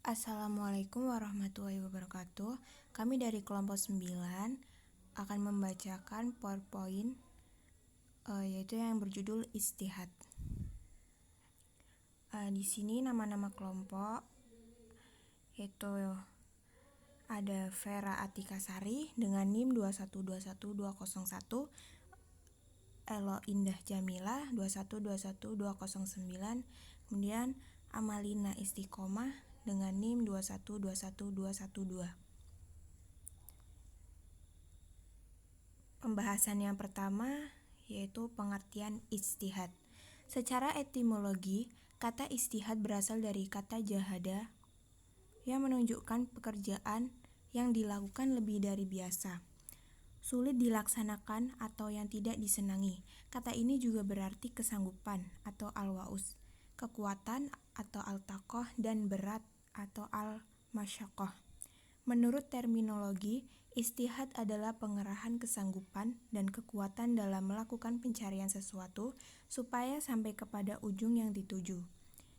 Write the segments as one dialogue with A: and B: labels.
A: Assalamualaikum warahmatullahi wabarakatuh. Kami dari kelompok 9 akan membacakan PowerPoint yaitu yang berjudul Ijtihad. Di sini nama-nama kelompok yaitu ada Vera Atika Sari dengan NIM 2121201, Elo Indah Jamila 2121209, kemudian Amalina Istiqomah dengan NIM 2121212. Pembahasan yang pertama yaitu pengertian ijtihad. Secara etimologi, kata ijtihad berasal dari kata jahada yang menunjukkan pekerjaan yang dilakukan lebih dari biasa, sulit dilaksanakan atau yang tidak disenangi. Kata ini juga berarti kesanggupan atau al-wa'us, kekuatan atau al-taqoh, dan berat atau al-masyaqqah. Menurut terminologi, ijtihad adalah pengerahan kesanggupan dan kekuatan dalam melakukan pencarian sesuatu supaya sampai kepada ujung yang dituju.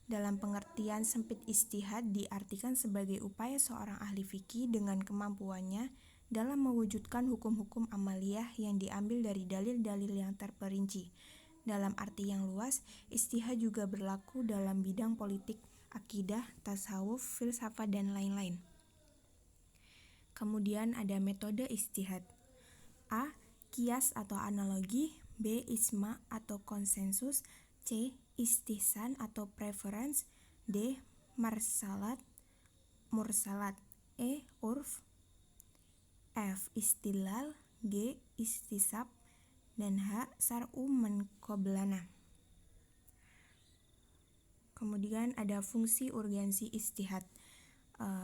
A: Dalam pengertian sempit, ijtihad diartikan sebagai upaya seorang ahli fikih dengan kemampuannya dalam mewujudkan hukum-hukum amaliyah yang diambil dari dalil-dalil yang terperinci. Dalam arti yang luas, ijtihad juga berlaku dalam bidang politik, akidah, tasawuf, filsafat, dan lain-lain. Kemudian ada metode ijtihad. A. Qiyas atau analogi. B. Ijma atau konsensus. C. Istihsan atau preference. D. Mursalat. E. Urf. F. Istilal. G. Istisab. Dan H. Sar'u man qoblana. Kemudian ada fungsi urgensi ijtihad.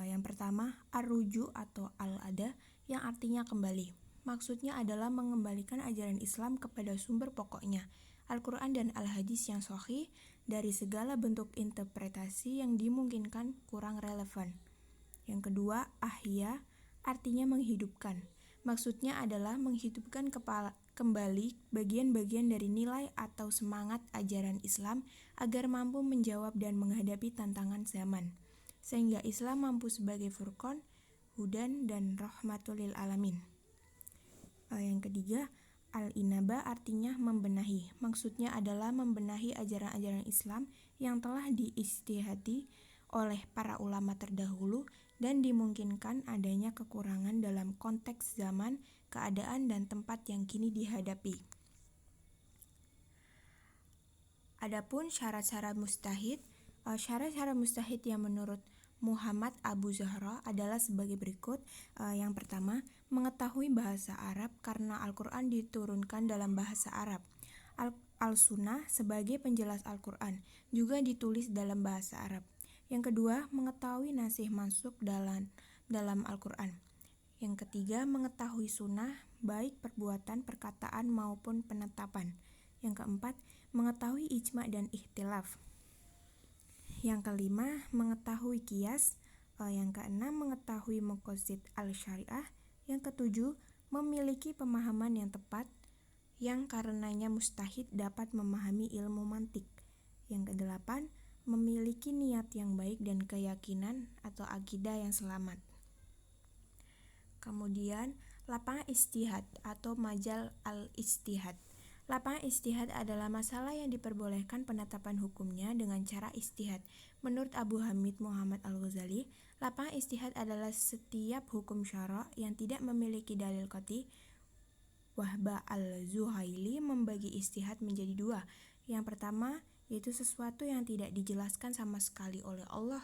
A: Yang pertama, ar-ruju atau al-ada, yang artinya kembali. Maksudnya adalah mengembalikan ajaran Islam kepada sumber pokoknya, Al-Quran dan Al-Hadis yang sahih, dari segala bentuk interpretasi yang dimungkinkan kurang relevan. Yang kedua, ahya, artinya menghidupkan. Maksudnya adalah menghidupkan kembali bagian-bagian dari nilai atau semangat ajaran Islam agar mampu menjawab dan menghadapi tantangan zaman, sehingga Islam mampu sebagai furqan, hudan, dan rahmatul lil alamin. Yang ketiga, al-inaba artinya membenahi. Maksudnya adalah membenahi ajaran-ajaran Islam yang telah diijtihadi oleh para ulama terdahulu dan dimungkinkan adanya kekurangan dalam konteks zaman, keadaan, dan tempat yang kini dihadapi. Adapun syarat-syarat mujtahid. Syarat-syarat mujtahid yang menurut Muhammad Abu Zahra adalah sebagai berikut. Yang pertama, mengetahui bahasa Arab karena Al-Quran diturunkan dalam bahasa Arab. Al-Sunnah sebagai penjelas Al-Quran juga ditulis dalam bahasa Arab. Yang kedua, mengetahui nasih mansukh dalam Al-Quran. Yang ketiga, mengetahui sunnah, baik perbuatan, perkataan, maupun penetapan. Yang keempat, mengetahui ijma dan ikhtilaf. Yang kelima, mengetahui qiyas. Yang keenam, mengetahui maqasid al-syariah. Yang ketujuh, memiliki pemahaman yang tepat, yang karenanya mujtahid dapat memahami ilmu mantik. Yang kedelapan, memiliki niat yang baik dan keyakinan atau akidah yang selamat. Kemudian, lapangan ijtihad atau majal al-ijtihad. Lapangan ijtihad adalah masalah yang diperbolehkan penetapan hukumnya dengan cara ijtihad. Menurut Abu Hamid Muhammad Al-Ghazali, lapangan ijtihad adalah setiap hukum syara' yang tidak memiliki dalil qat'i. Wahbah al-Zuhaili membagi ijtihad menjadi dua. Yang pertama, yaitu sesuatu yang tidak dijelaskan sama sekali oleh Allah.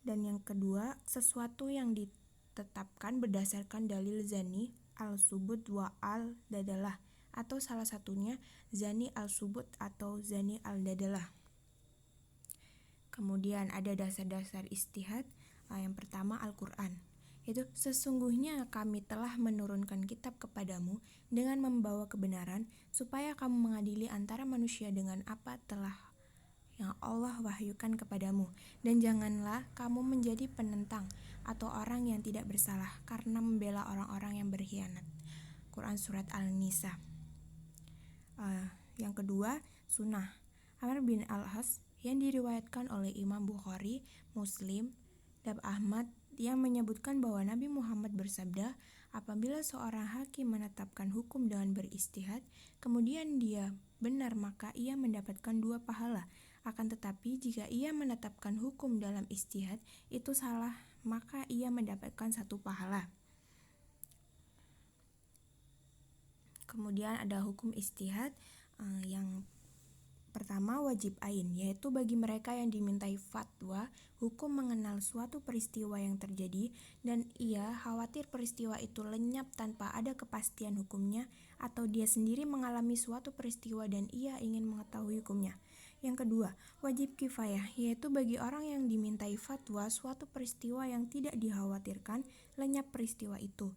A: Dan yang kedua, sesuatu yang ditetapkan berdasarkan dalil zani al-subut wa al-dadalah, atau salah satunya zani al-subut atau zani al-dadalah. Kemudian ada dasar-dasar ijtihad. Yang pertama, Al-Quran. Itu sesungguhnya kami telah menurunkan kitab kepadamu dengan membawa kebenaran supaya kamu mengadili antara manusia dengan apa telah yang Allah wahyukan kepadamu, dan janganlah kamu menjadi penentang atau orang yang tidak bersalah karena membela orang-orang yang berkhianat. Quran Surat An-Nisa. Yang kedua, sunnah. Amr bin al-As yang diriwayatkan oleh Imam Bukhari, Muslim, dan Ahmad yang menyebutkan bahwa Nabi Muhammad bersabda, apabila seorang hakim menetapkan hukum dengan beristihad, kemudian dia benar maka ia mendapatkan 2 pahala. Akan tetapi jika ia menetapkan hukum dalam istihad itu salah, maka ia mendapatkan 1 pahala. Kemudian ada hukum istihad yang pertama wajib ain, yaitu bagi mereka yang dimintai fatwa hukum mengenal suatu peristiwa yang terjadi dan ia khawatir peristiwa itu lenyap tanpa ada kepastian hukumnya, atau dia sendiri mengalami suatu peristiwa dan ia ingin mengetahui hukumnya. Yang kedua, wajib kifayah, yaitu bagi orang yang dimintai fatwa suatu peristiwa yang tidak dikhawatirkan lenyap peristiwa itu,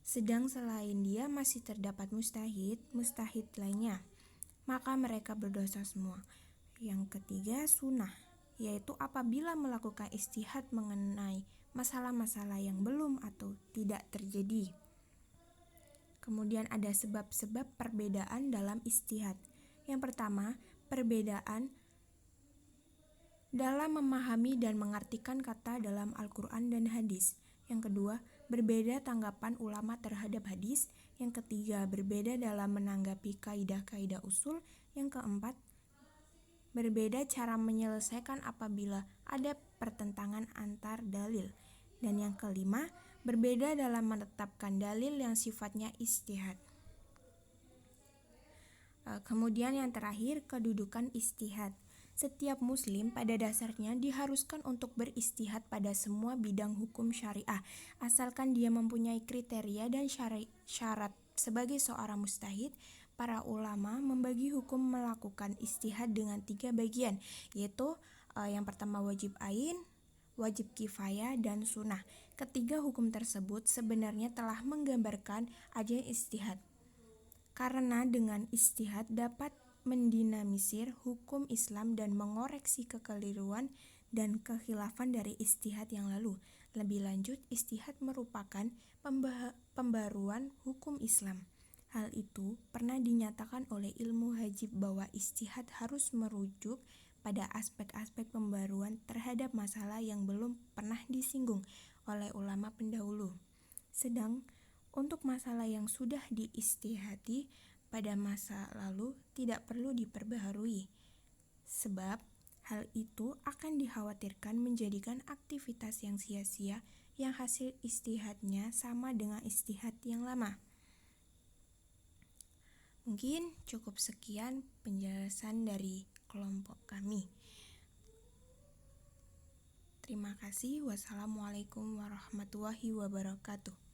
A: sedang selain dia masih terdapat mustahid lainnya, maka mereka berdosa semua. Yang ketiga, sunnah, yaitu apabila melakukan istihad mengenai masalah-masalah yang belum atau tidak terjadi. Kemudian ada sebab-sebab perbedaan dalam istihad. Yang pertama, perbedaan dalam memahami dan mengartikan kata dalam Al-Quran dan hadis. Yang kedua, berbeda tanggapan ulama terhadap hadis. Yang ketiga, berbeda dalam menanggapi kaidah-kaidah usul. Yang keempat, berbeda cara menyelesaikan apabila ada pertentangan antar dalil. Dan yang kelima, berbeda dalam menetapkan dalil yang sifatnya ijtihad. Kemudian yang terakhir, kedudukan ijtihad. Setiap muslim pada dasarnya diharuskan untuk beristihad pada semua bidang hukum syariah, asalkan dia mempunyai kriteria dan syarat sebagai seorang mujtahid. Para ulama membagi hukum melakukan istihad dengan 3 bagian, yaitu yang pertama wajib ain, wajib kifayah, dan sunnah. Ketiga hukum tersebut sebenarnya telah menggambarkan ajaran istihad, karena dengan istihad dapat mendinamisir hukum Islam dan mengoreksi kekeliruan dan kekhilafan dari istihad yang lalu. Lebih lanjut, istihad merupakan pembaruan hukum Islam. Hal itu pernah dinyatakan oleh ilmu hajib bahwa istihad harus merujuk pada aspek-aspek pembaruan terhadap masalah yang belum pernah disinggung oleh ulama pendahulu. Sedang untuk masalah yang sudah diistihadi pada masa lalu tidak perlu diperbaharui, sebab hal itu akan dikhawatirkan menjadikan aktivitas yang sia-sia yang hasil istihadnya sama dengan istihad yang lama. Mungkin cukup sekian penjelasan dari kelompok kami. Terima kasih. Wassalamualaikum warahmatullahi wabarakatuh.